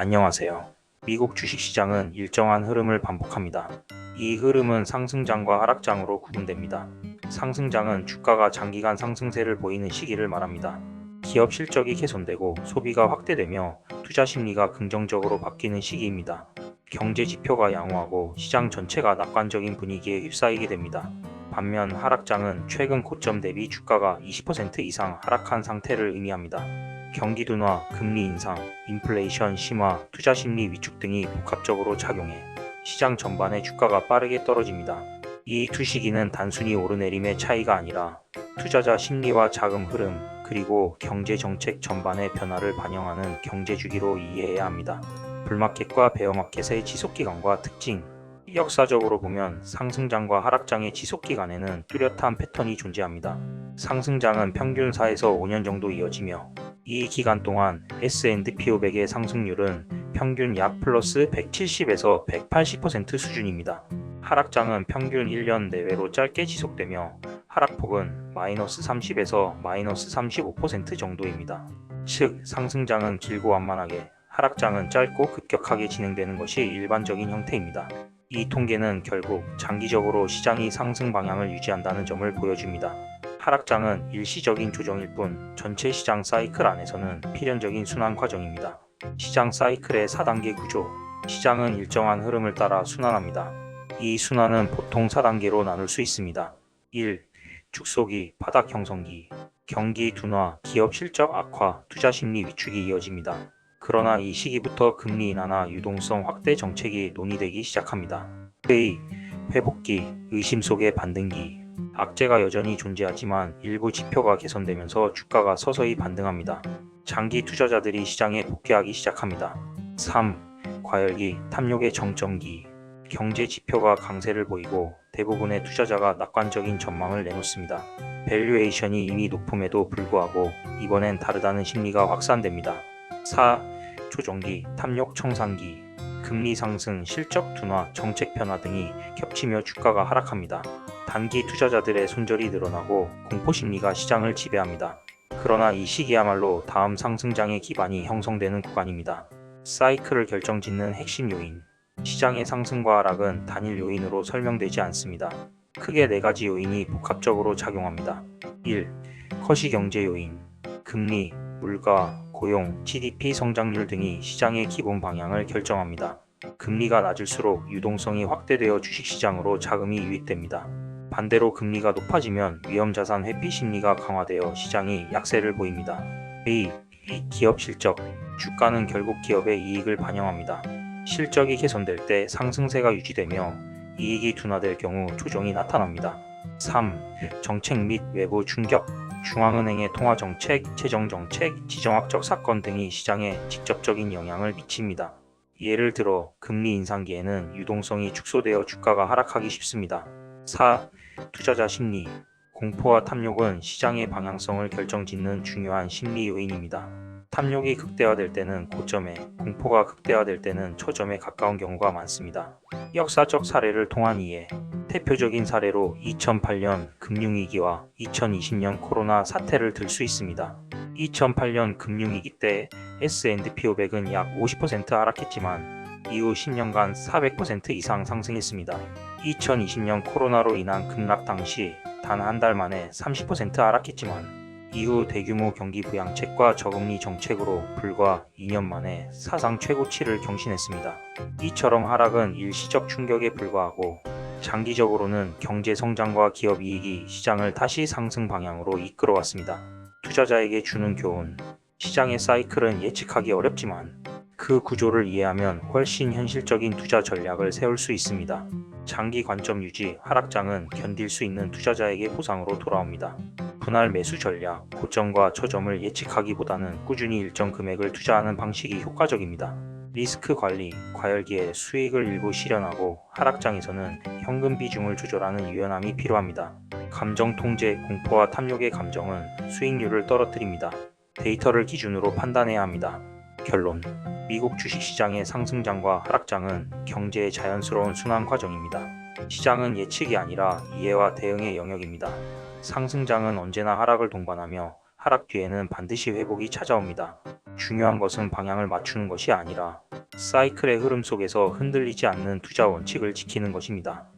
안녕하세요. 미국 주식시장은 일정한 흐름을 반복합니다. 이 흐름은 상승장과 하락장으로 구분됩니다. 상승장은 주가가 장기간 상승세를 보이는 시기를 말합니다. 기업 실적이 개선되고 소비가 확대되며 투자 심리가 긍정적으로 바뀌는 시기입니다. 경제 지표가 양호하고 시장 전체가 낙관적인 분위기에 휩싸이게 됩니다. 반면 하락장은 최근 고점 대비 주가가 20% 이상 하락한 상태를 의미합니다. 경기 둔화, 금리 인상, 인플레이션 심화, 투자 심리 위축 등이 복합적으로 작용해 시장 전반의 주가가 빠르게 떨어집니다. 이 두 시기는 단순히 오르내림의 차이가 아니라 투자자 심리와 자금 흐름, 그리고 경제 정책 전반의 변화를 반영하는 경제 주기로 이해해야 합니다. 불마켓과 베어마켓의 지속기간과 특징. 역사적으로 보면 상승장과 하락장의 지속기간에는 뚜렷한 패턴이 존재합니다. 상승장은 평균 4에서 5년 정도 이어지며 이 기간 동안 S&P 500의 상승률은 평균 약 플러스 170에서 180% 수준입니다. 하락장은 평균 1년 내외로 짧게 지속되며 하락폭은 마이너스 30에서 마이너스 35% 정도입니다. 즉, 상승장은 길고 완만하게, 하락장은 짧고 급격하게 진행되는 것이 일반적인 형태입니다. 이 통계는 결국 장기적으로 시장이 상승 방향을 유지한다는 점을 보여줍니다. 하락장은 일시적인 조정일 뿐 전체 시장 사이클 안에서는 필연적인 순환 과정입니다. 시장 사이클의 4단계 구조. 시장은 일정한 흐름을 따라 순환합니다. 이 순환은 보통 4단계로 나눌 수 있습니다. 1. 축소기, 바닥 형성기. 경기 둔화, 기업 실적 악화, 투자 심리 위축이 이어집니다. 그러나 이 시기부터 금리 인하나 유동성 확대 정책이 논의되기 시작합니다. 회복기, 의심 속의 반등기. 악재가 여전히 존재하지만 일부 지표가 개선되면서 주가가 서서히 반등합니다. 장기 투자자들이 시장에 복귀하기 시작합니다. 3. 과열기, 탐욕의 정점기. 경제 지표가 강세를 보이고 대부분의 투자자가 낙관적인 전망을 내놓습니다. 밸류에이션이 이미 높음에도 불구하고 이번엔 다르다는 심리가 확산됩니다. 4. 조정기, 탐욕 청산기. 금리 상승, 실적 둔화, 정책 변화 등이 겹치며 주가가 하락합니다. 단기 투자자들의 손절이 늘어나고 공포 심리가 시장을 지배합니다. 그러나 이 시기야말로 다음 상승장의 기반이 형성되는 구간입니다. 사이클을 결정짓는 핵심 요인. 시장의 상승과 하락은 단일 요인으로 설명되지 않습니다. 크게 4가지 요인이 복합적으로 작용합니다. 1. 거시경제 요인. 금리, 물가, 고용, GDP 성장률 등이 시장의 기본 방향을 결정합니다. 금리가 낮을수록 유동성이 확대되어 주식시장으로 자금이 유입됩니다. 반대로 금리가 높아지면 위험자산 회피 심리가 강화되어 시장이 약세를 보입니다. A. 기업 실적. 주가는 결국 기업의 이익을 반영합니다. 실적이 개선될 때 상승세가 유지되며 이익이 둔화될 경우 조정이 나타납니다. 3. 정책 및 외부 충격. 중앙은행의 통화정책, 재정정책, 지정학적 사건 등이 시장에 직접적인 영향을 미칩니다. 예를 들어 금리 인상기에는 유동성이 축소되어 주가가 하락하기 쉽습니다. 4. 투자자 심리. 공포와 탐욕은 시장의 방향성을 결정짓는 중요한 심리 요인입니다. 탐욕이 극대화될 때는 고점에, 공포가 극대화될 때는 저점에 가까운 경우가 많습니다. 역사적 사례를 통한 이해. 대표적인 사례로 2008년 금융위기와 2020년 코로나 사태를 들 수 있습니다. 2008년 금융위기 때 S&P 500은 약 50% 하락했지만 이후 10년간 400% 이상 상승했습니다. 2020년 코로나로 인한 급락 당시 단 한 달 만에 30% 하락했지만 이후 대규모 경기 부양책과 저금리 정책으로 불과 2년 만에 사상 최고치를 경신했습니다. 이처럼 하락은 일시적 충격에 불과하고 장기적으로는 경제 성장과 기업 이익이 시장을 다시 상승 방향으로 이끌어왔습니다. 투자자에게 주는 교훈. 시장의 사이클은 예측하기 어렵지만 그 구조를 이해하면 훨씬 현실적인 투자 전략을 세울 수 있습니다. 장기 관점 유지, 하락장은 견딜 수 있는 투자자에게 보상으로 돌아옵니다. 분할 매수 전략, 고점과 저점을 예측하기보다는 꾸준히 일정 금액을 투자하는 방식이 효과적입니다. 리스크 관리, 과열기에 수익을 일부 실현하고 하락장에서는 현금 비중을 조절하는 유연함이 필요합니다. 감정 통제, 공포와 탐욕의 감정은 수익률을 떨어뜨립니다. 데이터를 기준으로 판단해야 합니다. 결론. 미국 주식시장의 상승장과 하락장은 경제의 자연스러운 순환 과정입니다. 시장은 예측이 아니라 이해와 대응의 영역입니다. 상승장은 언제나 하락을 동반하며 하락 뒤에는 반드시 회복이 찾아옵니다. 중요한 것은 방향을 맞추는 것이 아니라 사이클의 흐름 속에서 흔들리지 않는 투자 원칙을 지키는 것입니다.